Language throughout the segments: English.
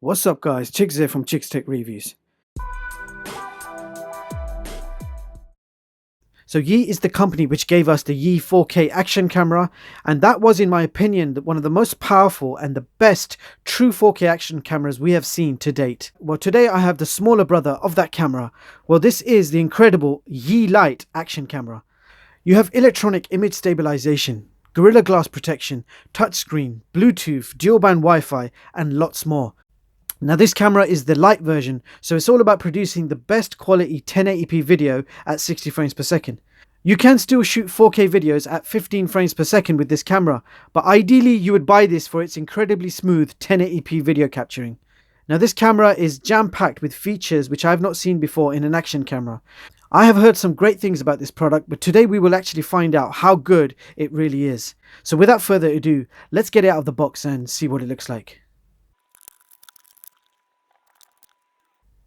What's up guys, Chicks here from Chicks Tech Reviews. So Yi is the company which gave us the Yi 4K action camera, and that was, in my opinion, one of the most powerful and the best true 4K action cameras we have seen to date. Well, today I have the smaller brother of that camera. Well, this is the incredible Yi LITE action camera. You have electronic image stabilization, Gorilla Glass protection, touchscreen, Bluetooth, dual band Wi-Fi, and lots more. Now this camera is the LITE version, so it's all about producing the best quality 1080p video at 60 frames per second. You can still shoot 4K videos at 15 frames per second with this camera, but ideally you would buy this for its incredibly smooth 1080p video capturing. Now this camera is jam-packed with features which I have not seen before in an action camera. I have heard some great things about this product, but today we will actually find out how good it really is. So without further ado, let's get it out of the box and see what it looks like.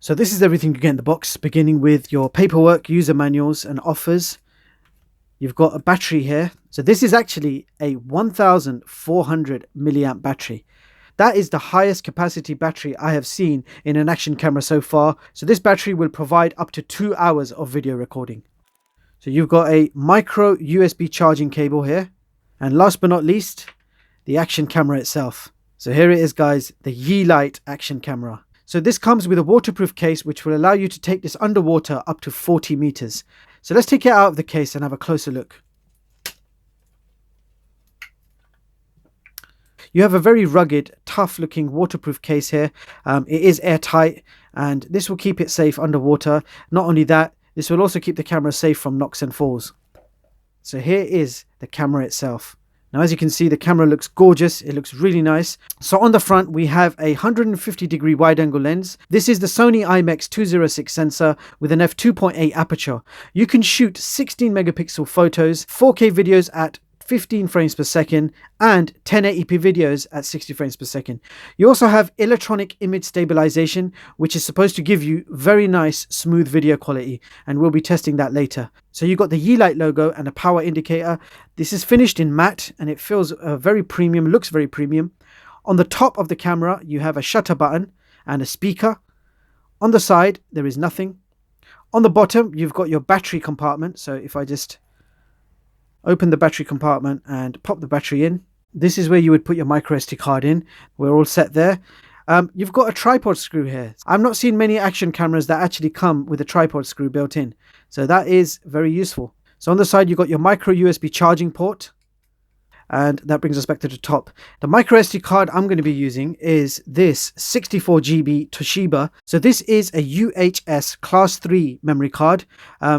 So this is everything you get in the box, beginning with your paperwork, user manuals and offers. You've got a battery here. So this is actually a 1400 milliamp battery. That is the highest capacity battery I have seen in an action camera so far. So this battery will provide up to 2 hours of video recording. So you've got a micro USB charging cable here. And last but not least, the action camera itself. So here it is guys, the Yi LITE action camera. So this comes with a waterproof case which will allow you to take this underwater up to 40 meters. So let's take it out of the case and have a closer look. You have a very rugged, tough looking waterproof case here. It is airtight and this will keep it safe underwater. Not only that, this will also keep the camera safe from knocks and falls. So here is the camera itself. Now, as you can see, the camera looks gorgeous. It looks really nice. So on the front, we have a 150-degree wide-angle lens. This is the Sony IMX206 sensor with an f2.8 aperture. You can shoot 16 megapixel photos, 4K videos at 15 frames per second, and 1080p videos at 60 frames per second. You also have electronic image stabilization, which is supposed to give you very nice, smooth video quality, and we'll be testing that later. So you got the Yi LITE logo and a power indicator. This is finished in matte and it feels very premium, looks very premium. On the top of the camera, you have a shutter button and a speaker. On the side, there is nothing. On the bottom, you've got your battery compartment. So if I just open the battery compartment and pop the battery in, this is where you would put your micro SD card in. We're all set there. You've got a tripod screw here. I've not seen many action cameras that actually come with a tripod screw built in, so that is very useful. So on the side you've got your micro USB charging port, and that brings us back to the top. The micro SD card I'm going to be using is this 64GB Toshiba. So this is a UHS class 3 memory card.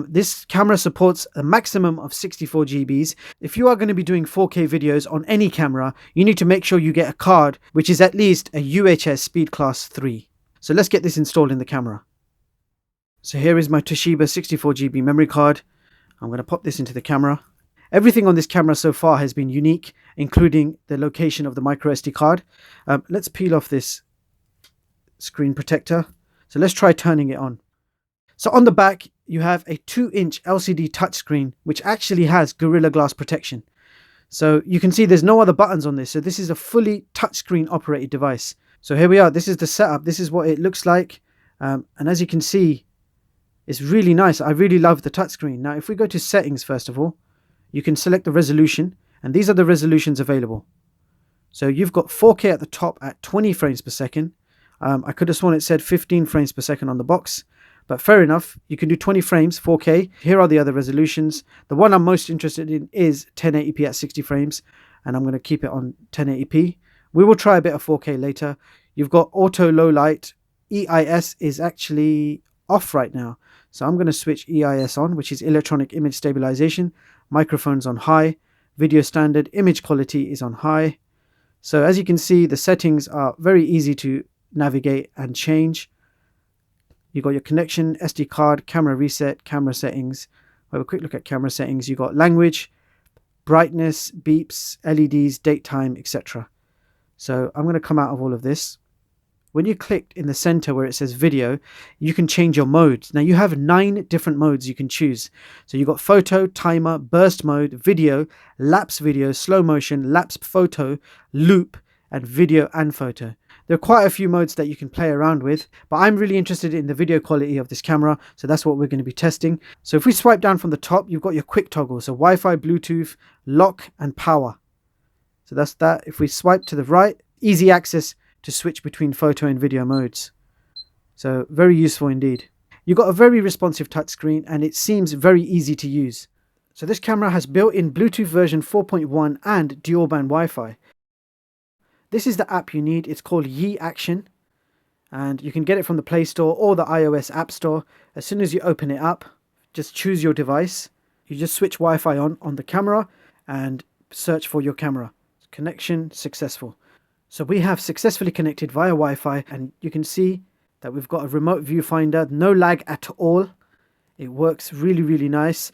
This camera supports a maximum of 64 GBs. If you are going to be doing 4K videos on any camera, you need to make sure you get a card which is at least a UHS speed class 3. So let's get this installed in the camera. So here is my Toshiba 64GB memory card. I'm going to pop this into the camera. Everything on this camera so far has been unique, including the location of the micro SD card. Let's peel off this screen protector. So let's try turning it on. So on the back, you have a 2-inch LCD touchscreen, which actually has Gorilla Glass protection. So you can see there's no other buttons on this. So this is a fully touchscreen operated device. So here we are. This is the setup. This is what it looks like. And as you can see, it's really nice. I really love the touchscreen. Now, if we go to settings, first of all, you can select the resolution, and these are the resolutions available. So you've got 4K at the top at 20 frames per second. I could have sworn it said 15 frames per second on the box, but fair enough. You can do 20 frames, 4K. Here are the other resolutions. The one I'm most interested in is 1080p at 60 frames, and I'm going to keep it on 1080p. We will try a bit of 4K later. You've got auto low light. EIS is actually off right now. So I'm going to switch EIS on, which is electronic image stabilization. Microphones on high, video standard, image quality is on high. So as you can see, the settings are very easy to navigate and change. You've got your connection, SD card, camera reset, camera settings. We'll have a quick look at camera settings. You've got language, brightness, beeps, LEDs, date time, etc. So I'm going to come out of all of this. When you click in the center where it says video, you can change your modes. Now you have 9 different modes you can choose. So you've got photo, timer, burst mode, video, lapse video, slow motion, lapse photo, loop, and video and photo. There are quite a few modes that you can play around with, but I'm really interested in the video quality of this camera, so that's what we're going to be testing. So if we swipe down from the top, you've got your quick toggle, so Wi-Fi, Bluetooth, lock and power. So that's that. If we swipe to the right, easy access to switch between photo and video modes. So very useful indeed. You've got a very responsive touchscreen and it seems very easy to use. So this camera has built-in Bluetooth version 4.1 and dual band Wi-Fi. This is the app you need. It's called Yi Action, and you can get it from the Play Store or the iOS App Store. As soon as you open it up, just choose your device. You just switch Wi-Fi on the camera and search for your camera. Connection successful. So we have successfully connected via Wi-Fi, and you can see that we've got a remote viewfinder, no lag at all. It works really nice.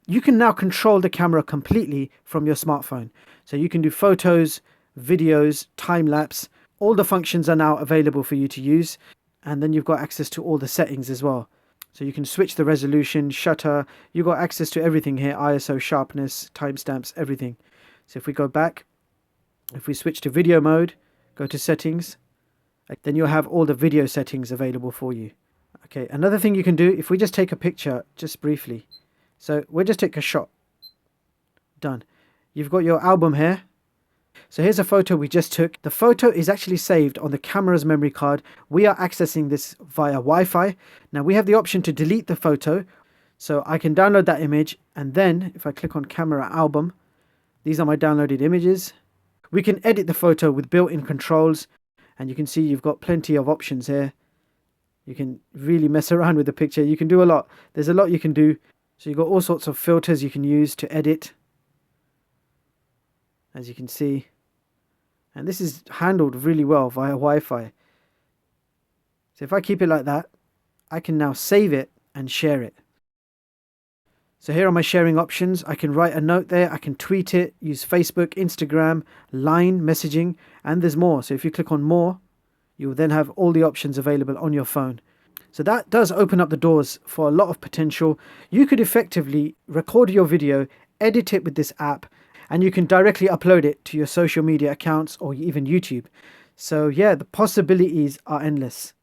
You can now control the camera completely from your smartphone. So you can do photos, videos, time-lapse. All the functions are now available for you to use, and then you've got access to all the settings as well. So you can switch the resolution, shutter. You've got access to everything here: ISO, sharpness, timestamps, everything. So if we go back, if we switch to video mode, go to settings, then you'll have all the video settings available for you. Okay, another thing you can do, if we just take a picture just briefly, so we'll just take a shot. Done. You've got your album here. So here's a photo we just took. The photo is actually saved on the camera's memory card. We are accessing this via Wi-Fi. Now we have the option to delete the photo. So I can download that image, and then if I click on camera album, these are my downloaded images. We can edit the photo with built-in controls, and you can see you've got plenty of options here. You can really mess around with the picture. You can do a lot. There's a lot you can do. So you've got all sorts of filters you can use to edit, as you can see. And this is handled really well via Wi-Fi. So if I keep it like that, I can now save it and share it. So here are my sharing options. I can write a note there, I can tweet it, use Facebook, Instagram, Line, messaging, and there's more. So if you click on more, you will then have all the options available on your phone. So that does open up the doors for a lot of potential. You could effectively record your video, edit it with this app, and you can directly upload it to your social media accounts or even YouTube. So yeah, the possibilities are endless.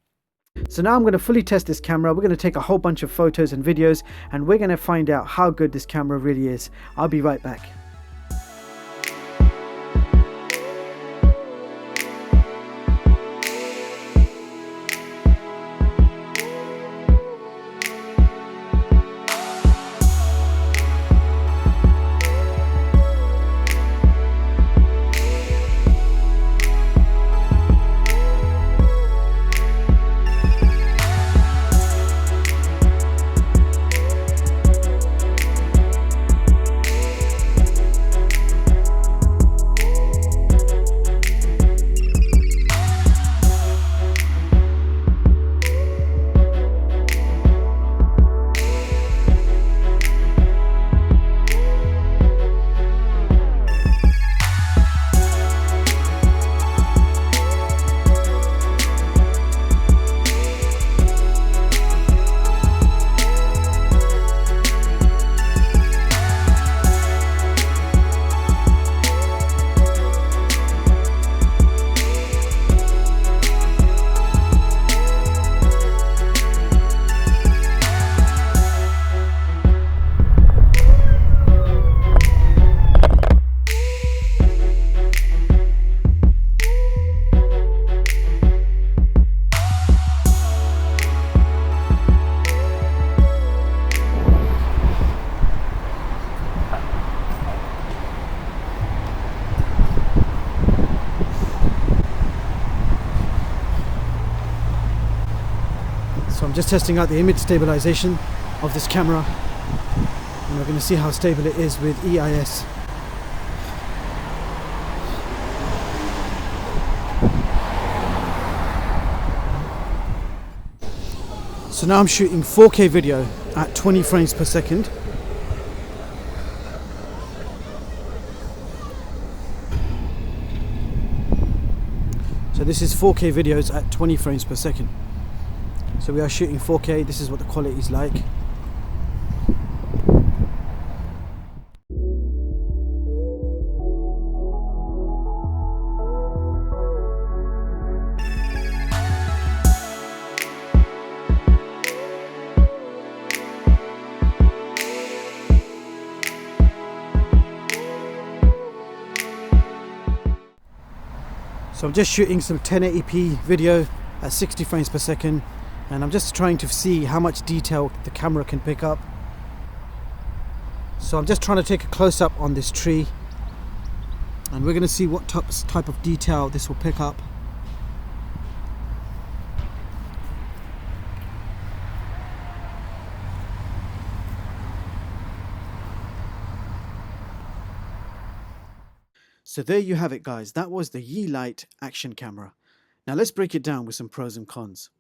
So now I'm going to fully test this camera. We're going to take a whole bunch of photos and videos, and we're going to find out how good this camera really is. I'll be right back. So I'm just testing out the image stabilization of this camera, and we're going to see how stable it is with EIS. So now I'm shooting 4K video at 20 frames per second. So this is 4K videos at 20 frames per second. So we are shooting 4K, this is what the quality is like. So I'm just shooting some 1080p video at 60 frames per second, and I'm just trying to see how much detail the camera can pick up. So I'm just trying to take a close-up on this tree, and we're going to see what type of detail this will pick up. So there you have it, guys. That was the LITE action camera. Now let's break it down with some pros and cons.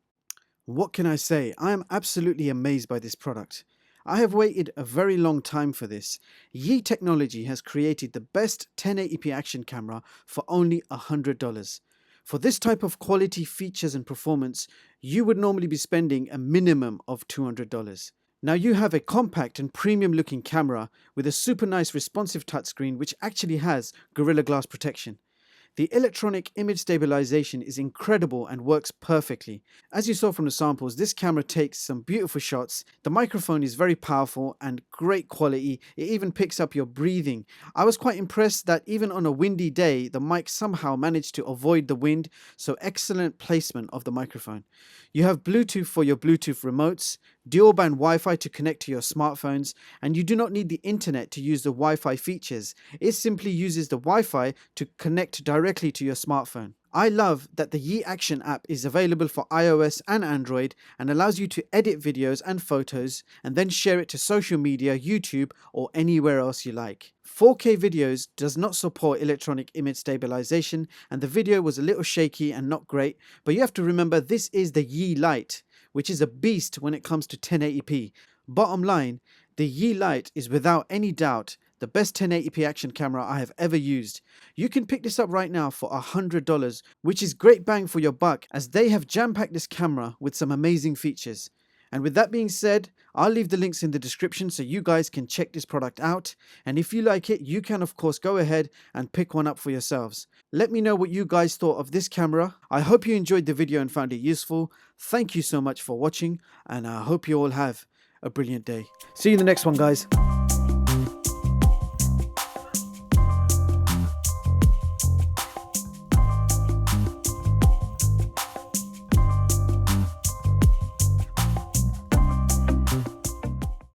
What can I say? I am absolutely amazed by this product. I have waited a very long time for this. Yi Technology has created the best 1080p action camera for only $100. For this type of quality, features and performance, you would normally be spending a minimum of $200. Now you have a compact and premium looking camera with a super nice responsive touchscreen which actually has Gorilla Glass protection. The electronic image stabilization is incredible and works perfectly. As you saw from the samples, this camera takes some beautiful shots. The microphone is very powerful and great quality. It even picks up your breathing. I was quite impressed that even on a windy day, the mic somehow managed to avoid the wind, so excellent placement of the microphone. You have Bluetooth for your Bluetooth remotes, dual band Wi-Fi to connect to your smartphones, and you do not need the internet to use the Wi-Fi features. It simply uses the Wi-Fi to connect directly to your smartphone. I love that the Yi Action app is available for iOS and Android and allows you to edit videos and photos and then share it to social media, YouTube or anywhere else you like. 4K videos does not support electronic image stabilization and the video was a little shaky and not great, but you have to remember this is the Yi LITE, which is a beast when it comes to 1080p. Bottom line, the Yi LITE is without any doubt the best 1080p action camera I have ever used. You can pick this up right now for $100, which is great bang for your buck as they have jam-packed this camera with some amazing features. And with that being said, I'll leave the links in the description so you guys can check this product out. And if you like it, you can of course go ahead and pick one up for yourselves. Let me know what you guys thought of this camera. I hope you enjoyed the video and found it useful. Thank you so much for watching, and I hope you all have a brilliant day. See you in the next one, guys.